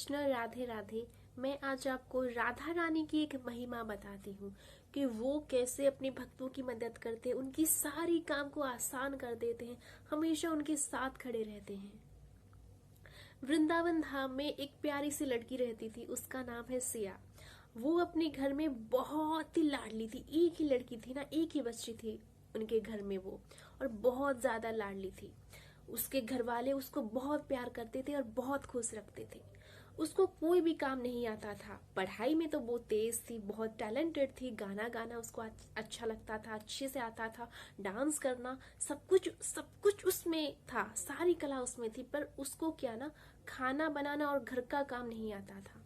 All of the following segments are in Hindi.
कृष्ण राधे राधे। मैं आज आपको राधा रानी की एक महिमा बताती हूँ कि वो कैसे अपने भक्तों की मदद करते हैं, उनकी सारी काम को आसान कर देते हैं, हमेशा उनके साथ खड़े रहते हैं। वृंदावन धाम में एक प्यारी सी लड़की रहती थी, उसका नाम है सिया। वो अपने घर में बहुत ही लाडली थी, एक ही लड़की थी ना, एक ही बच्ची थी उनके घर में वो, और बहुत ज्यादा लाडली थी। उसके घर वाले उसको बहुत प्यार करते थे और बहुत खुश रखते थे। उसको कोई भी काम नहीं आता था। पढ़ाई में तो वो तेज थी, बहुत टैलेंटेड थी। गाना गाना उसको अच्छा लगता था, अच्छे से आता था। डांस करना, सब कुछ उसमें था, सारी कला उसमें थी। पर उसको क्या ना, खाना बनाना और घर का काम नहीं आता था।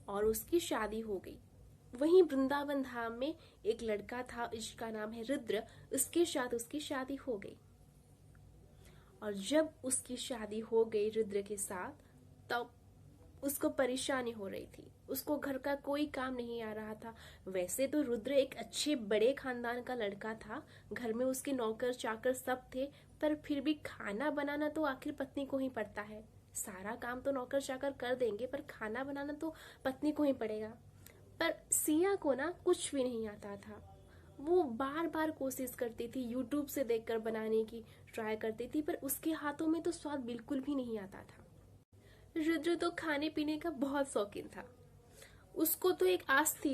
और उसकी शादी हो गई। वहीं वृंदावन धाम में एक लड़का था, जिसका नाम है रुद्र। उसके साथ उसकी शादी हो गई। और जब उसकी शादी हो गई रुद्र के साथ, तब उसको परेशानी हो रही थी। उसको घर का कोई काम नहीं आ रहा था। वैसे तो रुद्र एक अच्छे बड़े खानदान का लड़का था, घर में उसके नौकर चाकर सब थे। पर फिर भी खाना बनाना तो आखिर पत्नी को ही पड़ता है। सारा काम तो नौकर चाकर कर देंगे, पर खाना बनाना तो पत्नी को ही पड़ेगा। पर सिया को ना कुछ भी नहीं आता था। वो बार बार कोशिश करती थी, यूट्यूब से देखकर बनाने की ट्राई करती थी, पर उसके हाथों में तो स्वाद बिल्कुल भी नहीं आता था। रुद्र तो खाने पीने का बहुत शौकीन था। उसको तो एक आस थी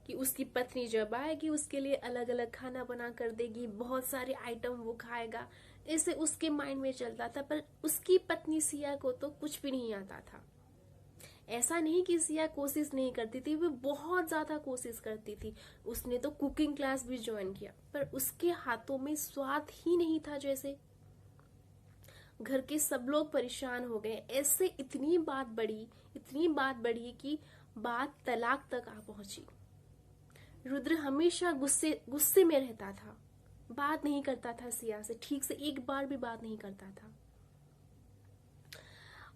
कि उसकी पत्नी जब आएगी उसके लिए अलग अलग खाना बना कर देगी, बहुत सारे आइटम वो खाएगा, ऐसे उसके माइंड में चलता था। पर उसकी पत्नी सिया को तो कुछ भी नहीं आता था। ऐसा नहीं कि सिया कोशिश नहीं करती थी, वो बहुत ज्यादा कोशिश करती थी। उसने तो कुकिंग क्लास भी ज्वाइन किया, पर उसके हाथों में स्वाद ही नहीं था। जैसे घर के सब लोग परेशान हो गए। ऐसे इतनी बात बढ़ी कि बात तलाक तक आ पहुंची। रुद्र हमेशा गुस्से गुस्से में रहता था, बात नहीं करता था सिया से, ठीक से एक बार भी बात नहीं करता था।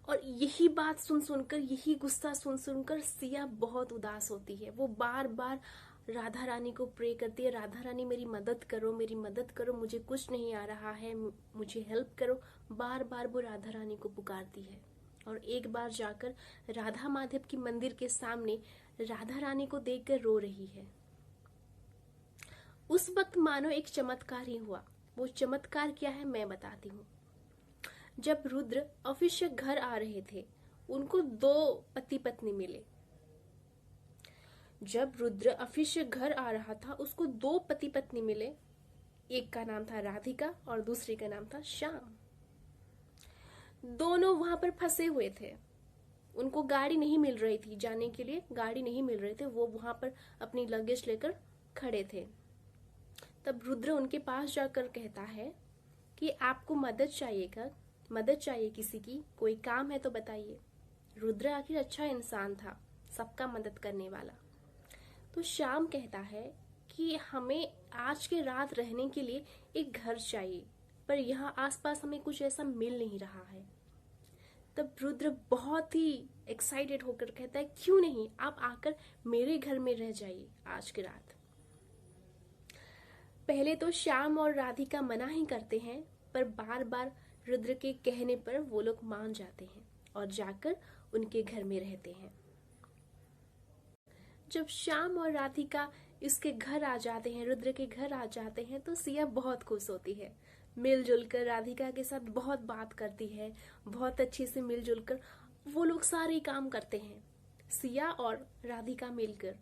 और यही बात सुन सुनकर, यही गुस्सा सुन सुनकर सिया बहुत उदास होती है। वो बार बार राधा रानी को प्रे करती है, राधा रानी मेरी मदद करो, मेरी मदद करो, मुझे कुछ नहीं आ रहा है, मुझे हेल्प करो। बार बार वो राधा रानी को पुकारती है। और एक बार जाकर राधा माधव की मंदिर के सामने राधा रानी को देखकर रो रही है। उस वक्त मानो एक चमत्कार ही हुआ। वो चमत्कार क्या है मैं बताती हूँ। जब रुद्र ऑफिस से घर आ रहे थे, उनको दो पति पत्नी मिले। जब रुद्र ऑफिस से घर आ रहा था, उसको दो पति पत्नी मिले। एक का नाम था राधिका और दूसरे का नाम था श्याम। दोनों वहां पर फंसे हुए थे। उनको गाड़ी नहीं मिल रही थी, जाने के लिए गाड़ी नहीं मिल रहे थे। वो वहां पर अपनी लगेज लेकर खड़े थे। तब रुद्र उनके पास जाकर कहता है कि आपको मदद चाहिए किसी की, कोई काम है तो बताइए। रुद्र आखिर अच्छा इंसान था, सबका मदद करने वाला। तो श्याम कहता है कि हमें आज के रात रहने के लिए एक घर चाहिए, पर यहाँ आसपास हमें कुछ ऐसा मिल नहीं रहा है। तब रुद्र बहुत ही एक्साइटेड होकर कहता है, क्यों नहीं, आप आकर मेरे घर में रह जाइए आज की रात। पहले तो श्याम और राधिका मना ही करते हैं, पर बार बार रुद्र के कहने पर वो लोग मान जाते हैं और जाकर उनके घर में रहते हैं। जब श्याम और राधिका इसके घर आ जाते हैं, रुद्र के घर आ जाते हैं, तो सिया बहुत खुश होती है। मिलजुल कर राधिका के साथ बहुत बात करती है, बहुत अच्छे से मिलजुल कर वो लोग सारे काम करते हैं, सिया और राधिका मिलकर।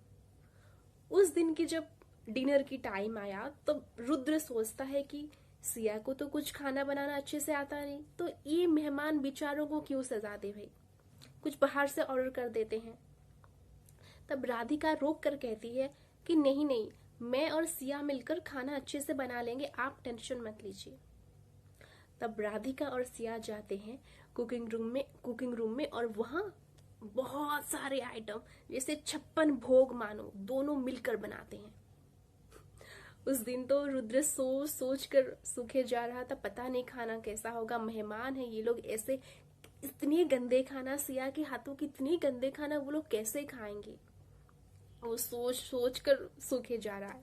उस दिन की जब डिनर की टाइम आया, तो रुद्र सोचता है कि सिया को तो कुछ खाना बनाना अच्छे से आता नहीं, तो ये मेहमान बेचारों को क्यों सजा दे भाई, कुछ बाहर से ऑर्डर कर देते हैं। तब राधिका रोक कर कहती है कि नहीं नहीं, मैं और सिया मिलकर खाना अच्छे से बना लेंगे, आप टेंशन मत लीजिए। तब राधिका और सिया जाते हैं कुकिंग रूम में, और वहां बहुत सारे आइटम, जैसे 56 भोग मानो, दोनों मिलकर बनाते हैं। उस दिन तो रुद्र सोच कर सूखे जा रहा था, पता नहीं खाना कैसा होगा, मेहमान है ये लोग, ऐसे इतने गंदे खाना, सिया के हाथों की इतने गंदे खाना वो लोग कैसे खाएंगे। वो सोच कर सूखे जा रहा है।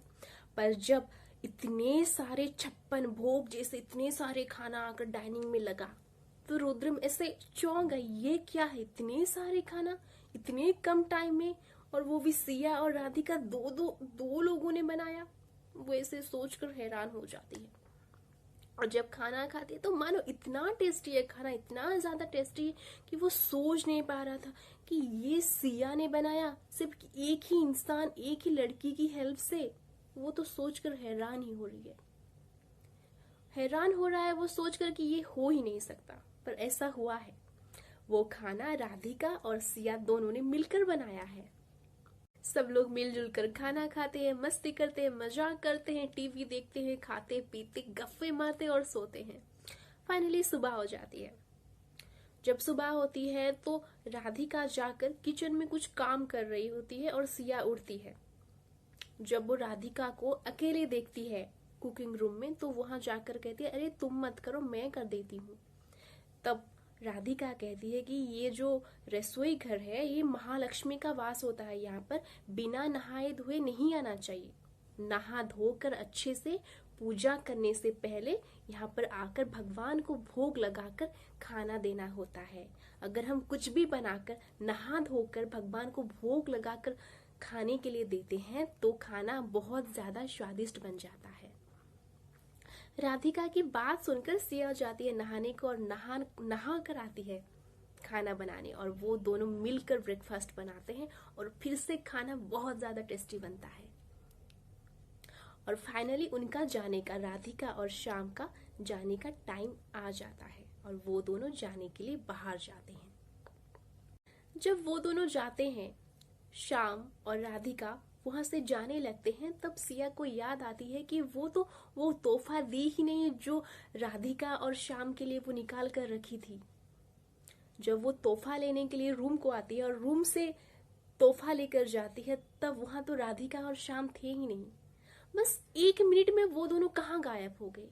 पर जब इतने सारे 56 भोग जैसे इतने सारे खाना आकर डाइनिंग में लगा, तो रुद्र ऐसे चौंक गई, ये क्या है, इतने सारे खाना इतने कम टाइम में, और वो भी सिया और राधिका दो लोगों ने बनाया। वो ऐसे सोचकर हैरान हो जाती है। और जब खाना खाती है तो मानो इतना टेस्टी है खाना, इतना ज्यादा टेस्टी है कि वो सोच नहीं पा रहा था कि ये सिया ने बनाया, सिर्फ एक ही इंसान, एक ही लड़की की हेल्प से। वो तो सोचकर हैरान ही हो रही है, हैरान हो रहा है वो सोचकर कि ये हो ही नहीं सकता, पर ऐसा हुआ है। वो खाना राधिका और सिया दोनों ने मिलकर बनाया है। सब लोग मिलजुल कर खाना खाते हैं, मस्ती करते हैं, मजाक करते हैं, टीवी देखते हैं, खाते पीते गप्पे मारते और सोते हैं। फाइनली सुबह हो जाती है। जब सुबह होती है तो राधिका जाकर किचन में कुछ काम कर रही होती है और सिया उठती है। जब वो राधिका को अकेले देखती है कुकिंग रूम में तो वहां जाकर कहती है, अरे तुम मत करो, मैं कर देती हूँ। तब राधिका कहती है कि ये जो रसोई घर है ये महालक्ष्मी का वास होता है, यहाँ पर बिना नहाए धोए नहीं आना चाहिए। नहा धोकर अच्छे से पूजा करने से पहले यहाँ पर आकर भगवान को भोग लगाकर खाना देना होता है। अगर हम कुछ भी बनाकर नहा धोकर भगवान को भोग लगाकर खाने के लिए देते हैं तो खाना बहुत ज्यादा स्वादिष्ट बन जाता है। राधिका की बात सुनकर सिया जाती है नहाने को और नहा कर आती है खाना बनाने, और वो दोनों मिलकर ब्रेकफास्ट बनाते हैं और फिर से खाना बहुत ज्यादा टेस्टी बनता है। और फाइनली उनका जाने का, राधिका और श्याम का जाने का टाइम आ जाता है और वो दोनों जाने के लिए बाहर जाते हैं। जब वो दोनों जाते हैं, श्याम और राधिका वहां से जाने लगते हैं, तब सिया को याद आती है कि वो तोहफा दी ही नहीं जो राधिका और श्याम के लिए वो निकाल कर रखी थी। जब वो तोहफा लेने के लिए रूम को आती है और रूम से तोहफा लेकर जाती है, तब वहां तो राधिका और श्याम थे ही नहीं। बस 1 मिनट में वो दोनों कहाँ गायब हो गए।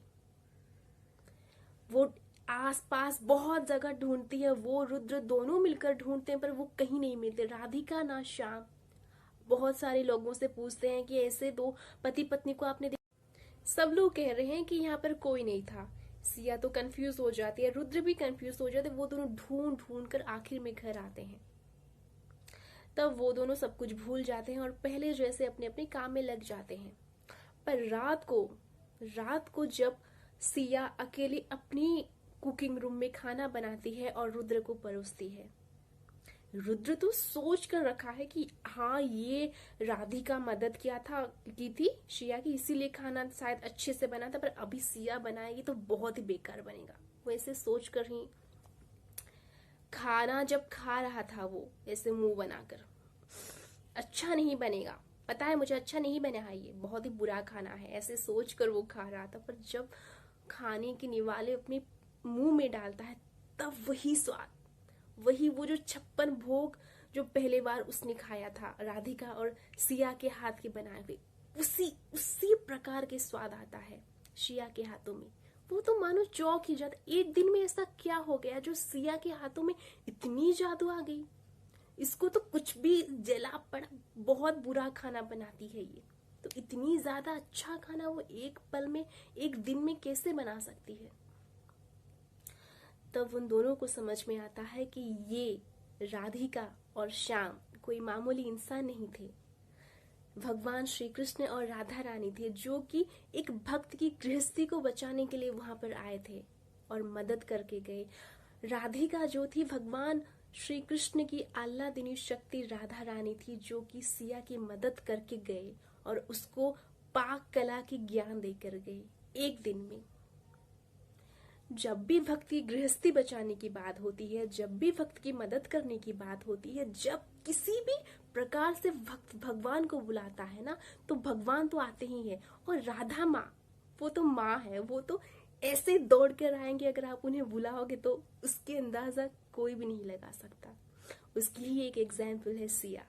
वो आसपास बहुत जगह ढूंढती है, वो रुद्र दोनों मिलकर ढूंढते हैं पर वो कहीं नहीं मिलते, राधिका ना श्याम। बहुत सारे लोगों से पूछते हैं कि ऐसे दो पति पत्नी को आपने देखा? सब लोग कह रहे हैं कि यहाँ पर कोई नहीं था। सिया तो कंफ्यूज हो जाती है, रुद्र भी कंफ्यूज हो जाते हैं। वो दोनों ढूंढ ढूंढ कर आखिर में घर आते हैं। तब वो दोनों सब कुछ भूल जाते हैं और पहले जैसे अपने अपने काम में लग जाते हैं। पर रात को जब सिया अकेली अपनी कुकिंग रूम में खाना बनाती है और रुद्र को परोसती है, रुद्र तो सोच कर रखा है कि हाँ ये राधिका मदद की थी सिया की, इसीलिए खाना शायद अच्छे से बना था, पर अभी सिया बनाएगी तो बहुत ही बेकार बनेगा। वो ऐसे सोच कर ही खाना जब खा रहा था वो ऐसे मुंह बनाकर, अच्छा नहीं बनेगा, पता है मुझे अच्छा नहीं बना है, ये बहुत ही बुरा खाना है, ऐसे सोच कर वो खा रहा था। पर जब खाने के निवाले अपने मुंह में डालता है तब वही स्वाद, वही वो जो 56 भोग जो पहले बार उसने खाया था राधिका और सिया के हाथ के बनाए हुए, उसी प्रकार के स्वाद आता है सिया के हाथों में। वो तो मानो चौंक ही जाता, एक दिन में ऐसा क्या हो गया जो सिया के हाथों में इतनी जादू आ गई, इसको तो कुछ भी जला पड़ा, बहुत बुरा खाना बनाती है ये, तो इतनी ज्यादा अच्छा खाना वो एक पल में, एक दिन में कैसे बना सकती है। तब उन दोनों को समझ में आता है कि ये राधिका और श्याम कोई मामूली इंसान नहीं थे, भगवान श्री कृष्ण और राधा रानी थे, जो कि एक भक्त की गृहस्थी को बचाने के लिए वहां पर आए थे और मदद करके गए। राधिका जो थी भगवान श्री कृष्ण की आह्लादिनी शक्ति राधा रानी थी, जो कि सिया की मदद करके गए और उसको पाक कला की ज्ञान देकर गए एक दिन में। जब भी भक्त की गृहस्थी बचाने की बात होती है, जब भी भक्त की मदद करने की बात होती है, जब किसी भी प्रकार से भक्त भगवान को बुलाता है ना, तो भगवान तो आते ही है। और राधा माँ, वो तो माँ है, वो तो ऐसे दौड़ कर आएंगे, अगर आप उन्हें बुलाओगे तो उसके अंदाजा कोई भी नहीं लगा सकता। उसकी ही एक एग्जाम्पल है सिया।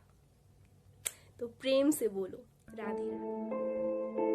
तो प्रेम से बोलो राधे राधे।